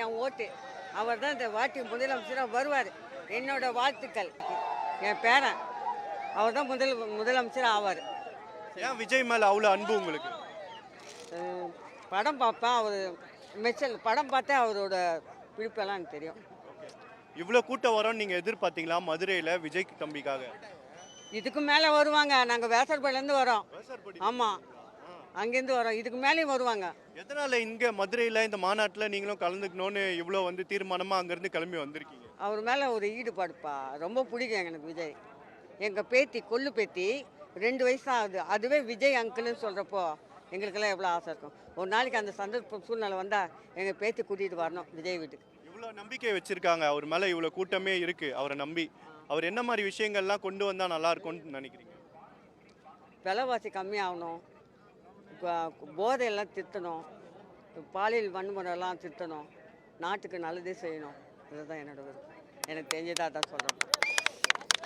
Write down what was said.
என் ஓட்டு. அவர் தான் இந்த வாட்டி முதலமைச்சராக வருவார். என்னோட வாழ்த்துக்கள். என் பேரன் அவர் தான் முதலமைச்சர் ஆவார். ஏன் விஜய் மேலே அவ்வளோ அன்பு உங்களுக்கு? படம் பார்ப்பேன். அவர் படம் பார்த்தா அவரோட பிடிப்பெல்லாம் எனக்கு தெரியும். இவ்வளோ கூட்டம் வரும்னு நீங்கள் எதிர்பார்த்தீங்களா மதுரையில் விஜய் தம்பிக்காக? இதுக்கு மேலே வருவாங்க. நாங்கள் வேசர்பாடிலேருந்து வரோம். ஆமாம், அங்கேருந்து வரோம். இதுக்கு மேலேயும் வருவாங்க. எதனால் இங்கே மதுரையில் இந்த மாநாட்டில் நீங்களும் கலந்துக்கணும்னு இவ்வளோ தீர்மானமாக அங்கேருந்து கிளம்பி வந்திருக்கீங்க? அவர் மேலே ஒரு ஈடுபாடுப்பா. ரொம்ப பிடிக்கும் எனக்கு விஜய். எங்கள் பேத்தி கொள்ளு பேத்தி 2 வயசு தான் ஆகுது. அதுவே விஜய் அங்கிள்னு சொல்கிறப்போ எங்களுக்கெல்லாம் எவ்வளோ ஆசை இருக்கும். ஒரு நாளைக்கு அந்த சந்தர்ப்ப சூழ்நிலை வந்தால் எங்கள் பேத்தி கூட்டிகிட்டு வரணும் விஜய் வீட்டுக்கு. இவ்வளோ நம்பிக்கை வச்சுருக்காங்க அவர் மேலே, இவ்வளோ கூட்டமே இருக்குது அவரை நம்பி. அவர் என்ன மாதிரி விஷயங்கள்லாம் கொண்டு வந்தால் நல்லா இருக்கும்னு நினைக்கிறீங்க? விலைவாசி கம்மியாகணும், போதையெல்லாம் திருத்தணும், பாலியல் வன்முறையெல்லாம் திருத்தணும், நாட்டுக்கு நல்லதே செய்யணும். இதுதான் என்னோட விருப்பம். எனக்கு தெரிஞ்சதாக தான் சொல்கிறேன்.